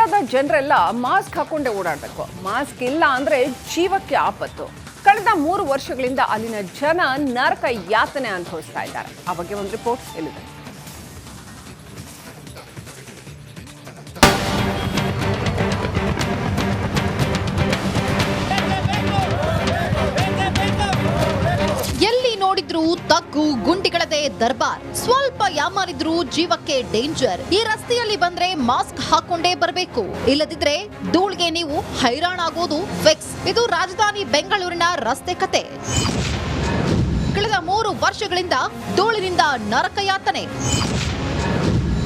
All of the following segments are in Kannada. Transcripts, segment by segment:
ಏರಿಯಾದ ಜನರೆಲ್ಲ ಮಾಸ್ಕ್ ಹಾಕೊಂಡೇ ಓಡಾಡಬೇಕು. ಮಾಸ್ಕ್ ಇಲ್ಲ ಅಂದ್ರೆ ಜೀವಕ್ಕೆ ಆಪತ್ತು. ಕಳೆದ 3 ವರ್ಷಗಳಿಂದ ಅಲ್ಲಿನ ಜನ ನರಕ ಯಾತನೆ ಅನುಭವಿಸ್ತಾ ಇದ್ದಾರೆ. ಆ ಬಗ್ಗೆ ಒಂದು ರಿಪೋರ್ಟ್ ಇಲ್ಲಿದೆ. ಎಲ್ಲಿ ನೋಡಿದ್ರು ತಗ್ಗು ಗುಂಡಿಗಳದೇ ದರ್ಬಾರ್. ಸ್ವಲ್ಪ ಯಾಮಾರಿದ್ರು ಜೀವಕ್ಕೆ ಡೇಂಜರ್. ಈ ರಸ್ತೆಯಲ್ಲಿ ಬಂದ್ರೆ ಮಾಸ್ಕ್ ಹಾಕೊಂಡೇ ಬರಬೇಕು, ಇಲ್ಲದಿದ್ರೆ ಧೂಳ್ಗೆ ನೀವು ಹೈರಾಣಾಗೋದು ಫಿಕ್ಸ್. ಇದು ರಾಜಧಾನಿ ಬೆಂಗಳೂರಿನ ರಸ್ತೆ ಕತೆ. ಕಳೆದ 3 ವರ್ಷಗಳಿಂದ ಧೂಳಿನಿಂದ ನರಕ ಯಾತನೆ.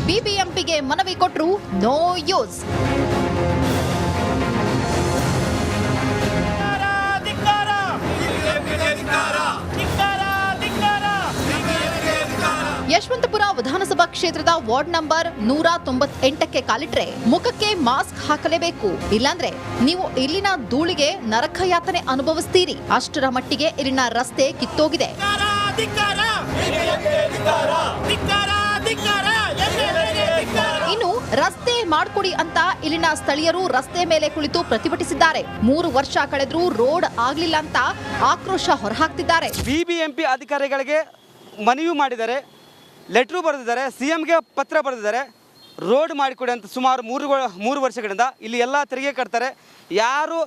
ಬಿಬಿಎಂಪಿಗೆ ಮನವಿ ಕೊಟ್ರು ನೋ ಯೂಸ್. ಯಶವಂತಪುರ ವಿಧಾನಸಭಾ ಕ್ಷೇತ್ರದ ವಾರ್ಡ್ ನಂಬರ್ 198ಕ್ಕೆ ಕಾಲಿಟ್ರೆ ಮುಖಕ್ಕೆ ಮಾಸ್ಕ್ ಹಾಕಲೇಬೇಕು, ಇಲ್ಲಾಂದ್ರೆ ನೀವು ಇಲ್ಲಿನ ಧೂಳಿಗೆ ನರಕ ಯಾತನೆ ಅನುಭವಿಸ್ತೀರಿ. ಅಷ್ಟರ ಮಟ್ಟಿಗೆ ಇಲ್ಲಿನ ರಸ್ತೆ ಕಿತ್ತೋಗಿದೆ. ಇನ್ನು ರಸ್ತೆ ಮಾಡ್ಕೊಡಿ ಅಂತ ಇಲ್ಲಿನ ಸ್ಥಳೀಯರು ರಸ್ತೆ ಮೇಲೆ ಕುಳಿತು ಪ್ರತಿಭಟಿಸಿದ್ದಾರೆ. 3 ವರ್ಷ ಕಳೆದ್ರೂ ರೋಡ್ ಆಗ್ಲಿಲ್ಲ ಅಂತ ಆಕ್ರೋಶ ಹೊರಹಾಕ್ತಿದ್ದಾರೆ. ಬಿಬಿಎಂಪಿ ಅಧಿಕಾರಿಗಳಿಗೆ ಮನವಿ ಮಾಡಿದ್ದಾರೆ, ಲೆಟ್ರು ಬರೆದಿದ್ದಾರೆ, ಸಿಎಂಗೆ ಪತ್ರ ಬರೆದಿದ್ದಾರೆ. ರೋಡ್ ಮಾಡಿಕೊಡಿ ಅಂತ ಸುಮಾರು 3 ವರ್ಷಗಳಿಂದ ಇಲ್ಲಿ ಎಲ್ಲ ತೆರಿಗೆ ಕಟ್ತಾರೆ. ಯಾರು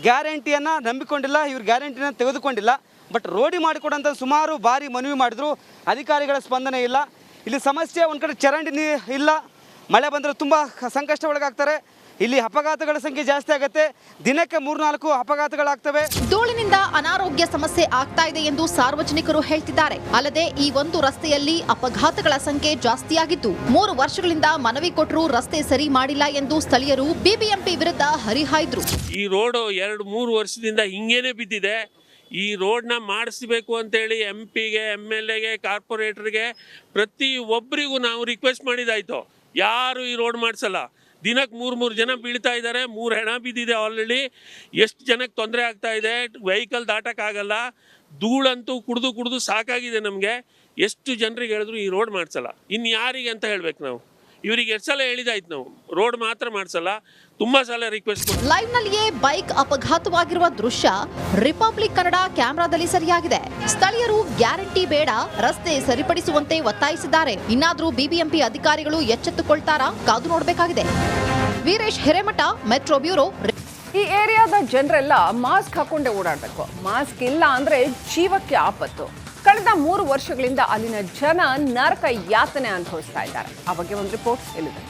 ಗ್ಯಾರಂಟಿಯನ್ನು ನಂಬಿಕೊಂಡಿಲ್ಲ, ಇವ್ರು ಗ್ಯಾರಂಟಿನ ತೆಗೆದುಕೊಂಡಿಲ್ಲ. ಬಟ್ ರೋಡಿ ಮಾಡಿಕೊಡಂತ ಸುಮಾರು ಬಾರಿ ಮನವಿ ಮಾಡಿದ್ರು, ಅಧಿಕಾರಿಗಳ ಸ್ಪಂದನೆ ಇಲ್ಲ. ಇಲ್ಲಿ ಸಮಸ್ಯೆ ಒಂದು ಕಡೆ ಚರಂಡಿ ಇಲ್ಲ, ಮಳೆ ಬಂದರೆ ತುಂಬ ಸಂಕಷ್ಟ ಒಳಗಾಗ್ತಾರೆ. ಇಲ್ಲಿ ಅಪಘಾತಗಳ ಸಂಖ್ಯೆ ಜಾಸ್ತಿ ಆಗುತ್ತೆ. ದಿನಕ್ಕೆ 3-4 ಅಪಘಾತಗಳಾಗ್ತವೆ. ಧೂಳಿನಿಂದ ಅನಾರೋಗ್ಯ ಸಮಸ್ಯೆ ಆಗ್ತಾ ಇದೆ ಎಂದು ಸಾರ್ವಜನಿಕರು ಹೇಳ್ತಿದ್ದಾರೆ. ಅಲ್ಲದೆ ಈ ಒಂದು ರಸ್ತೆಯಲ್ಲಿ ಅಪಘಾತಗಳ ಸಂಖ್ಯೆ ಜಾಸ್ತಿಯಾಗಿದ್ದು 3 ವರ್ಷಗಳಿಂದ ಮನವಿ ಕೊಟ್ಟರು ರಸ್ತೆ ಸರಿ ಮಾಡಿಲ್ಲ ಎಂದು ಸ್ಥಳೀಯರು ಬಿಬಿಎಂಪಿ ವಿರುದ್ಧ ಹರಿಹಾಯ್ದ್ರು. ಈ ರೋಡ್ 2-3 ವರ್ಷದಿಂದ ಹಿಂಗೇನೆ ಬಿದ್ದಿದೆ. ಈ ರೋಡ್ನ ಮಾಡಿಸ್ಬೇಕು ಅಂತೇಳಿ MP ಗೆ, MLA ಗೆ, ಕಾರ್ಪೊರೇಟರ್ಗೆ ಪ್ರತಿ ಒಬ್ಬರಿಗೂ ನಾವು ರಿಕ್ವೆಸ್ಟ್ ಮಾಡಿದಾಯ್ತು. ಯಾರು ಈ ರೋಡ್ ಮಾಡಿಸಲ್ಲ. ದಿನಕ್ಕೆ 3 ಜನ ಬೀಳ್ತಾ ಇದ್ದಾರೆ. 3 ಹೆಣ ಬಿದ್ದಿದೆ ಆಲ್ರೆಡಿ. ಎಷ್ಟು ಜನಕ್ಕೆ ತೊಂದರೆ ಆಗ್ತಾ ಇದೆ. ವೆಹಿಕಲ್ ದಾಟಕ್ಕಾಗಲ್ಲ. ಧೂಳಂತೂ ಕುಡಿದು ಸಾಕಾಗಿದೆ ನಮಗೆ. ಎಷ್ಟು ಜನರಿಗೆ ಹೇಳಿದ್ರು ಈ ರೋಡ್ ಮಾಡಿಸಲ್ಲ. ಇನ್ನು ಯಾರಿಗೆ ಅಂತ ಹೇಳ್ಬೇಕು ನಾವು? ಇವರಿಗೆ ಎಷ್ಟು ಸಲ ಹೇಳಿದಾಯ್ತು ನಾವು, ರೋಡ್ ಮಾತ್ರ ಮಾಡಿಸಲ್ಲ. ತುಂಬಾ ಸಲ ರಿಕ್ವೆಸ್ಟ್. ಲೈವ್ ನಲ್ಲಿಯೇ ಬೈಕ್ ಅಪಘಾತವಾಗಿರುವ ದೃಶ್ಯ ರಿಪಬ್ಲಿಕ್ ಕನ್ನಡ ಕ್ಯಾಮೆರಾದಲ್ಲಿ ಸರಿಯಾಗಿದೆ. ಸ್ಥಳೀಯರು ಗ್ಯಾರಂಟಿ ಬೇಡ, ರಸ್ತೆ ಸರಿಪಡಿಸುವಂತೆ ಒತ್ತಾಯಿಸಿದ್ದಾರೆ. ಇನ್ನಾದ್ರೂ ಬಿಬಿಎಂಪಿ ಅಧಿಕಾರಿಗಳು ಎಚ್ಚೆತ್ತುಕೊಳ್ತಾರಾ? ಕಾದು ನೋಡಬೇಕಾಗಿದೆ. Veeresh Hiremath, metro bureau. ಈ ಏರಿಯಾದ ಜನರೆಲ್ಲ ಮಾಸ್ಕ್ ಹಾಕೊಂಡೇ ಓಡಾಡಬೇಕು. ಮಾಸ್ಕ್ ಇಲ್ಲ ಅಂದ್ರೆ ಜೀವಕ್ಕೆ ಆಪತ್ತು. ಕಳೆದ 3 ವರ್ಷಗಳಿಂದ ಅಲ್ಲಿನ ಜನ ನರಕ ಯಾತನೆ ಅನುಭವಿಸ್ತಾ ಇದ್ದಾರೆ. ಆ ಬಗ್ಗೆ ಒಂದು ರಿಪೋರ್ಟ್ ಇಲ್ಲಿದೆ.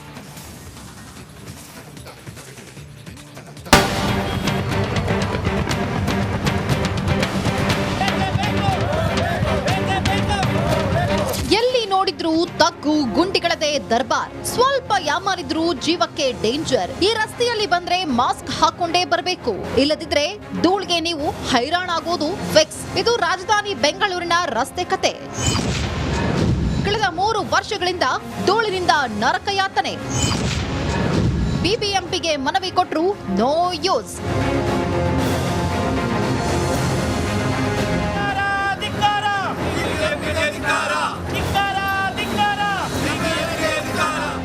ಎಲ್ಲಿ ನೋಡಿದ್ರು ತಗ್ಗು ಗುಂಡಿಗಳದೇ ದರ್ಬಾರ್. ಸ್ವಲ್ಪ ಯಾಮಾರಿದ್ರು ಜೀವಕ್ಕೆ ಡೇಂಜರ್. ಈ ರಸ್ತೆಯಲ್ಲಿ ಬಂದ್ರೆ ಮಾಸ್ಕ್ ಹಾಕೊಂಡೇ ಬರಬೇಕು, ಇಲ್ಲದಿದ್ರೆ ಧೂಳ್ಗೆ ನೀವು ಹೈರಾಣಾಗೋದು ಫಿಕ್ಸ್. ಇದು ರಾಜಧಾನಿ ಬೆಂಗಳೂರಿನ ರಸ್ತೆ ಕತೆ. ಕಳೆದ 3 ವರ್ಷಗಳಿಂದ ಧೂಳಿನಿಂದ ನರಕ ಯಾತನೆ. ಬಿಬಿಎಂಪಿಗೆ ಮನವಿ ಕೊಟ್ರು ನೋ ಯೂಸ್.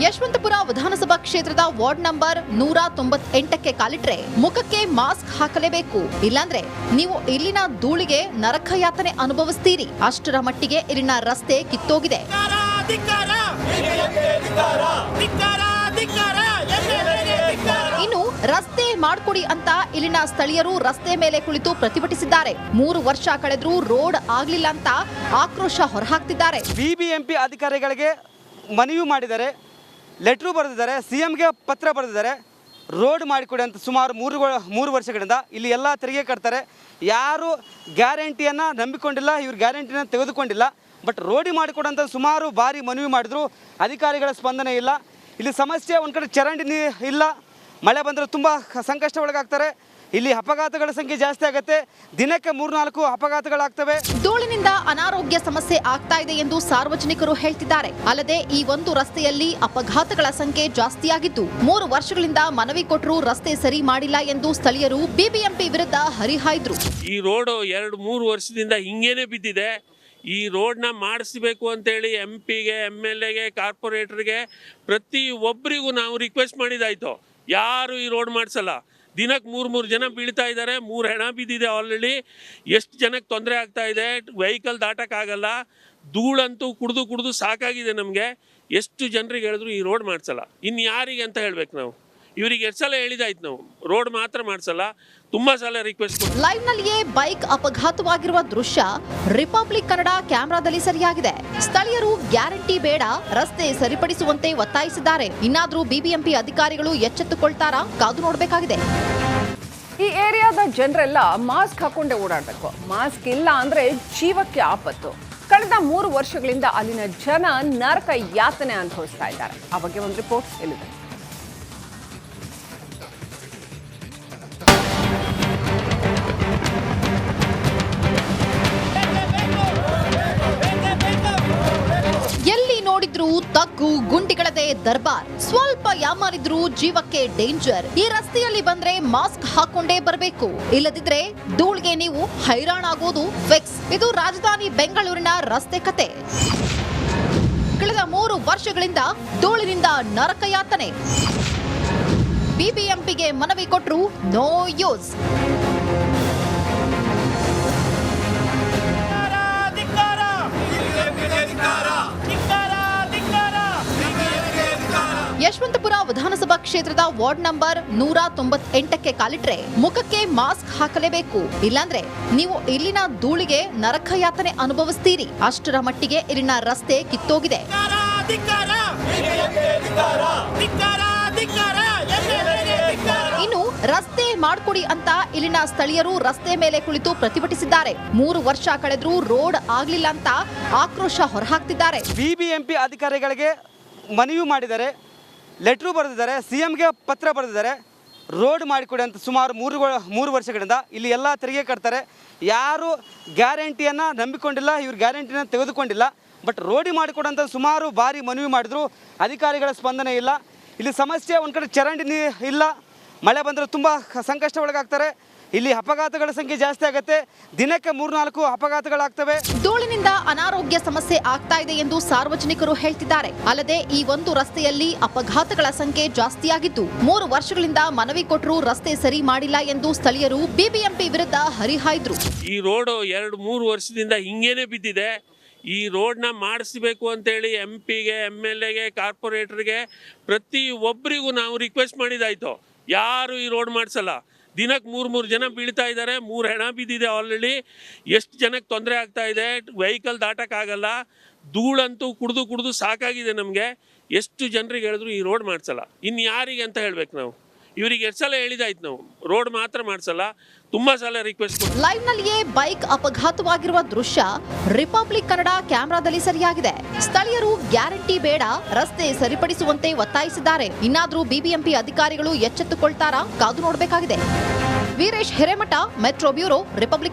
ಯಶವಂತಪುರ ವಿಧಾನಸಭಾ ಕ್ಷೇತ್ರದ ವಾರ್ಡ್ ನಂಬರ್ 198ಕ್ಕೆ ಕಾಲಿಟ್ರೆ ಮುಖಕ್ಕೆ ಮಾಸ್ಕ್ ಹಾಕಲೇಬೇಕು, ಇಲ್ಲಾಂದ್ರೆ ನೀವು ಇಲ್ಲಿನ ಧೂಳಿಗೆ ನರಕ ಯಾತನೆ ಅನುಭವಿಸ್ತೀರಿ. ಅಷ್ಟರ ಮಟ್ಟಿಗೆ ಇಲ್ಲಿನ ರಸ್ತೆ ಕಿತ್ತೋಗಿದೆ. ಇನ್ನು ರಸ್ತೆ ಮಾಡ್ಕೊಡಿ ಅಂತ ಇಲ್ಲಿನ ಸ್ಥಳೀಯರು ರಸ್ತೆ ಮೇಲೆ ಕುಳಿತು ಪ್ರತಿಭಟಿಸಿದ್ದಾರೆ. 3 ವರ್ಷ ಕಳೆದ್ರೂ ರೋಡ್ ಆಗ್ಲಿಲ್ಲ ಅಂತ ಆಕ್ರೋಶ ಹೊರಹಾಕ್ತಿದ್ದಾರೆ. ಬಿಬಿಎಂಪಿ ಅಧಿಕಾರಿಗಳಿಗೆ ಮನವಿ ಮಾಡಿದ್ದಾರೆ, ಲೆಟ್ರು ಬರೆದಿದ್ದಾರೆ, ಸಿಎಂಗೆ ಪತ್ರ ಬರೆದಿದ್ದಾರೆ. ರೋಡ್ ಮಾಡಿಕೊಡಿ ಅಂತ ಸುಮಾರು 3 ವರ್ಷಗಳಿಂದ ಇಲ್ಲಿ ಎಲ್ಲ ತೆರಿಗೆ ಕಟ್ತಾರೆ. ಯಾರು ಗ್ಯಾರಂಟಿಯನ್ನು ನಂಬಿಕೊಂಡಿಲ್ಲ, ಇವ್ರು ಗ್ಯಾರಂಟಿನ ತೆಗೆದುಕೊಂಡಿಲ್ಲ. ಬಟ್ ರೋಡಿ ಮಾಡಿಕೊಡಂತ ಸುಮಾರು ಬಾರಿ ಮನವಿ ಮಾಡಿದ್ರು, ಅಧಿಕಾರಿಗಳ ಸ್ಪಂದನೆ ಇಲ್ಲ. ಇಲ್ಲಿ ಸಮಸ್ಯೆ ಒಂದು ಕಡೆ ಚರಂಡಿ ಇಲ್ಲ, ಮಳೆ ಬಂದರೆ ತುಂಬ ಸಂಕಷ್ಟ ಒಳಗಾಗ್ತಾರೆ. ಇಲ್ಲಿ ಅಪಘಾತಗಳ ಸಂಖ್ಯೆ ಜಾಸ್ತಿ ಆಗುತ್ತೆ. ದಿನಕ್ಕೆ 3-4 ಅಪಘಾತಗಳಾಗ್ತವೆ. ಧೂಳಿನಿಂದ ಅನಾರೋಗ್ಯ ಸಮಸ್ಯೆ ಆಗ್ತಾ ಇದೆ ಎಂದು ಸಾರ್ವಜನಿಕರು ಹೇಳ್ತಿದ್ದಾರೆ. ಅಲ್ಲದೆ ಈ ಒಂದು ರಸ್ತೆಯಲ್ಲಿ ಅಪಘಾತಗಳ ಸಂಖ್ಯೆ ಜಾಸ್ತಿಯಾಗಿದ್ದು 3 ವರ್ಷಗಳಿಂದ ಮನವಿ ಕೊಟ್ಟರು ರಸ್ತೆ ಸರಿ ಮಾಡಿಲ್ಲ ಎಂದು ಸ್ಥಳೀಯರು ಬಿಬಿಎಂಪಿ ವಿರುದ್ಧ ಹರಿಹಾಯ್ದ್ರು. ಈ ರೋಡ್ 2-3 ವರ್ಷದಿಂದ ಹಿಂಗೇನೆ ಬಿದ್ದಿದೆ. ಈ ರೋಡ್ನ ಮಾಡಿಸ್ಬೇಕು ಅಂತೇಳಿ MP ಗೆ, MLA ಗೆ, ಕಾರ್ಪೊರೇಟರ್ಗೆ ಪ್ರತಿ ಒಬ್ಬರಿಗೂ ನಾವು ರಿಕ್ವೆಸ್ಟ್ ಮಾಡಿದಾಯ್ತು. ಯಾರು ಈ ರೋಡ್ ಮಾಡಿಸಲ್ಲ. ದಿನಕ್ಕೆ ಮೂರು ಜನ ಬೀಳ್ತಾ ಇದ್ದಾರೆ, 3 ಹೆಣ ಬಿದ್ದಿದೆ ಆಲ್ರೆಡಿ. ಎಷ್ಟು ಜನಕ್ಕೆ ತೊಂದರೆ ಆಗ್ತಾ ಇದೆ, ವೆಹಿಕಲ್ ದಾಟಕ್ಕಾಗಲ್ಲ. ಧೂಳಂತೂ ಕುಡಿದು ಸಾಕಾಗಿದೆ ನಮಗೆ. ಎಷ್ಟು ಜನರಿಗೆ ಹೇಳಿದ್ರು ಈ ರೋಡ್ ಮಾಡಿಸಲ್ಲ. ಇನ್ನು ಯಾರಿಗೆ ಅಂತ ಹೇಳ್ಬೇಕು ನಾವು? ಇವರಿಗೆ ಎಷ್ಟು ಸಲ ಹೇಳಿದಾಯ್ತು ನಾವು, ರೋಡ್ ಮಾತ್ರ ಮಾಡಿಸಲ್ಲ. ತುಂಬಾ ಸಲ ರಿಕ್ವೆಸ್ಟ್ ಮಾಡಿ. ಲೈವ್ ನಲ್ಲಿಯೇ ಬೈಕ್ ಅಪಘಾತವಾಗಿರುವ ದೃಶ್ಯ ರಿಪಬ್ಲಿಕ್ ಕನ್ನಡ ಕ್ಯಾಮೆರಾದಲ್ಲಿ ಸರಿಯಾಗಿದೆ. ಸ್ಥಳೀಯರು ಗ್ಯಾರಂಟಿ ಬೇಡ, ರಸ್ತೆ ಸರಿಪಡಿಸುವಂತೆ ಒತ್ತಾಯಿಸಿದ್ದಾರೆ. ಇನ್ನಾದ್ರೂ ಬಿಬಿಎಂಪಿ ಅಧಿಕಾರಿಗಳು ಎಚ್ಚೆತ್ತುಕೊಳ್ತಾರಾ? ಕಾದು ನೋಡಬೇಕಾಗಿದೆ. ಈ ಏರಿಯಾದ ಜನರೆಲ್ಲ ಮಾಸ್ಕ್ ಹಾಕೊಂಡೇ ಓಡಾಡಬೇಕು. ಮಾಸ್ಕ್ ಇಲ್ಲ ಅಂದ್ರೆ ಜೀವಕ್ಕೆ ಆಪತ್ತು. ಕಳೆದ 3 ವರ್ಷಗಳಿಂದ ಅಲ್ಲಿನ ಜನ ನರಕ ಯಾತನೆ ಅನುಭವಿಸ್ತಾ ಇದ್ದಾರೆ. ಆ ಬಗ್ಗೆ ಒಂದು ರಿಪೋರ್ಟ್ ಇಲ್ಲಿದೆ. ಎಲ್ಲಿ ನೋಡಿದ್ರೂ ತಗ್ಗು ಗುಂಡಿಗಳದೇ ದರ್ಬಾರ್. ಸ್ವಲ್ಪ ಯಾಮಾರಿದ್ರೂ ಜೀವಕ್ಕೆ ಡೇಂಜರ್. ಈ ರಸ್ತೆಯಲ್ಲಿ ಬಂದ್ರೆ ಮಾಸ್ಕ್ ಹಾಕೊಂಡೇ ಬರಬೇಕು, ಇಲ್ಲದಿದ್ರೆ ಧೂಳ್ಗೆ ನೀವು ಹೈರಾಣಾಗೋದು ಫಿಕ್ಸ್. ಇದು ರಾಜಧಾನಿ ಬೆಂಗಳೂರಿನ ರಸ್ತೆ ಕತೆ. ಕಳೆದ 3 ವರ್ಷಗಳಿಂದ ಧೂಳಿನಿಂದ ನರಕಯಾತನೆ. ಬಿಬಿಎಂಪಿಗೆ ಮನವಿ ಕೊಟ್ರು ನೋ ಯೂಸ್. ಯಶವಂತಪುರ ವಿಧಾನಸಭಾ ಕ್ಷೇತ್ರದ ವಾರ್ಡ್ ನಂಬರ್ 198ಕ್ಕೆ ಕಾಲಿಟ್ರೆ ಮುಖಕ್ಕೆ ಮಾಸ್ಕ್ ಹಾಕಲೇಬೇಕು, ಇಲ್ಲಾಂದ್ರೆ ನೀವು ಇಲ್ಲಿನ ಧೂಳಿಗೆ ನರಕಯಾತನೆ ಅನುಭವಿಸ್ತೀರಿ. ಅಷ್ಟರ ಮಟ್ಟಿಗೆ ಇಲ್ಲಿನ ರಸ್ತೆ ಕಿತ್ತೋಗಿದೆ. ಇನ್ನು ರಸ್ತೆ ಮಾಡ್ಕೊಡಿ ಅಂತ ಇಲ್ಲಿನ ಸ್ಥಳೀಯರು ರಸ್ತೆ ಮೇಲೆ ಕುಳಿತು ಪ್ರತಿಭಟಿಸಿದ್ದಾರೆ. 3 ವರ್ಷ ಕಳೆದ್ರೂ ರೋಡ್ ಆಗ್ಲಿಲ್ಲ ಅಂತ ಆಕ್ರೋಶ ಹೊರಹಾಕ್ತಿದ್ದಾರೆ. ಬಿಬಿಎಂಪಿ ಅಧಿಕಾರಿಗಳಿಗೆ ಮನವಿ ಮಾಡಿದ್ದಾರೆ, ಲೆಟ್ರು ಬರೆದಿದ್ದಾರೆ, CMಗೆ ಪತ್ರ ಬರೆದಿದ್ದಾರೆ. ರೋಡ್ ಮಾಡಿಕೊಡಿ ಅಂತ ಸುಮಾರು 3 ವರ್ಷಗಳಿಂದ ಇಲ್ಲಿ ಎಲ್ಲ ತೆರಿಗೆ ಕಟ್ತಾರೆ. ಯಾರು ಗ್ಯಾರಂಟಿಯನ್ನು ನಂಬಿಕೊಂಡಿಲ್ಲ, ಇವ್ರು ಗ್ಯಾರಂಟಿನ ತೆಗೆದುಕೊಂಡಿಲ್ಲ. ಬಟ್ ರೋಡಿ ಮಾಡಿಕೊಡಂತ ಸುಮಾರು ಬಾರಿ ಮನವಿ ಮಾಡಿದ್ರು, ಅಧಿಕಾರಿಗಳ ಸ್ಪಂದನೆ ಇಲ್ಲ. ಇಲ್ಲಿ ಸಮಸ್ಯೆ ಒಂದು ಕಡೆ ಚರಂಡಿ ಇಲ್ಲ, ಮಳೆ ಬಂದರೆ ತುಂಬ ಸಂಕಷ್ಟ ಒಳಗಾಗ್ತಾರೆ. ಇಲ್ಲಿ ಅಪಘಾತಗಳ ಸಂಖ್ಯೆ ಜಾಸ್ತಿ ಆಗುತ್ತೆ. ದಿನಕ್ಕೆ 3-4 ಅಪಘಾತಗಳಾಗ್ತವೆ. ಧೂಳಿನಿಂದ ಅನಾರೋಗ್ಯ ಸಮಸ್ಯೆ ಆಗ್ತಾ ಇದೆ ಎಂದು ಸಾರ್ವಜನಿಕರು ಹೇಳ್ತಿದ್ದಾರೆ. ಅಲ್ಲದೆ ಈ ಒಂದು ರಸ್ತೆಯಲ್ಲಿ ಅಪಘಾತಗಳ ಸಂಖ್ಯೆ ಜಾಸ್ತಿಯಾಗಿದ್ದು 3 ವರ್ಷಗಳಿಂದ ಮನವಿ ಕೊಟ್ಟರೂ ರಸ್ತೆ ಸರಿ ಮಾಡಿಲ್ಲ ಎಂದು ಸ್ಥಳೀಯರು ಬಿಬಿಎಂಪಿ ವಿರುದ್ಧ ಹರಿಹಾಯ್ದ್ರು. ಈ ರೋಡ್ 2-3 ವರ್ಷದಿಂದ ಹಿಂಗೇನೆ ಬಿದ್ದಿದೆ. ಈ ರೋಡ್ನ ಮಾಡಿಸ್ಬೇಕು ಅಂತೇಳಿ MP ಗೆ, MLA ಗೆ, ಕಾರ್ಪೊರೇಟರ್ಗೆ ಪ್ರತಿ ಒಬ್ಬರಿಗೂ ನಾವು ರಿಕ್ವೆಸ್ಟ್ ಮಾಡಿದಾಯ್ತು. ಯಾರು ಈ ರೋಡ್ ಮಾಡಿಸಲ್ಲ. ದಿನಕ್ಕೆ 3 ಜನ ಬೀಳ್ತಾ ಇದ್ದಾರೆ, 3 ಹೆಣ ಬಿದ್ದಿದೆ ಆಲ್ರೆಡಿ. ಎಷ್ಟು ಜನಕ್ಕೆ ತೊಂದರೆ ಆಗ್ತಾ ಇದೆ, ವೆಹಿಕಲ್ ದಾಟಕ್ಕಾಗಲ್ಲ. ಧೂಳಂತೂ ಕುಡಿದು ಸಾಕಾಗಿದೆ ನಮಗೆ. ಎಷ್ಟು ಜನರಿಗೆ ಹೇಳಿದ್ರು ಈ ರೋಡ್ ಮಾಡಿಸಲ್ಲ. ಇನ್ನು ಯಾರಿಗೆ ಅಂತ ಹೇಳ್ಬೇಕು ನಾವು? ಇವರಿಗೆ ಎಷ್ಟು ಸಲ ಹೇಳಿದಾಯ್ತು ನಾವು, ರೋಡ್ ಮಾತ್ರ ಮಾಡಿಸಲ್ಲ. ತುಂಬಾ ಸಲ ರಿಕ್ವೆಸ್ಟ್ ಮಾಡಿ. ಲೈವ್ ನಲ್ಲಿಯೇ ಬೈಕ್ ಅಪಘಾತವಾಗಿರುವ ದೃಶ್ಯ ರಿಪಬ್ಲಿಕ್ ಕನ್ನಡ ಕ್ಯಾಮೆರಾದಲ್ಲಿ ಸರಿಯಾಗಿದೆ. ಸ್ಥಳೀಯರು ಗ್ಯಾರಂಟಿ ಬೇಡ, ರಸ್ತೆ ಸರಿಪಡಿಸುವಂತೆ ಒತ್ತಾಯಿಸಿದ್ದಾರೆ. ಇನ್ನಾದ್ರೂ ಬಿಬಿಎಂಪಿ ಅಧಿಕಾರಿಗಳು ಎಚ್ಚೆತ್ತುಕೊಳ್ತಾರಾ? ಕಾದು ನೋಡಬೇಕಾಗಿದೆ. Veeresh Hiremath, metro bureau, republic.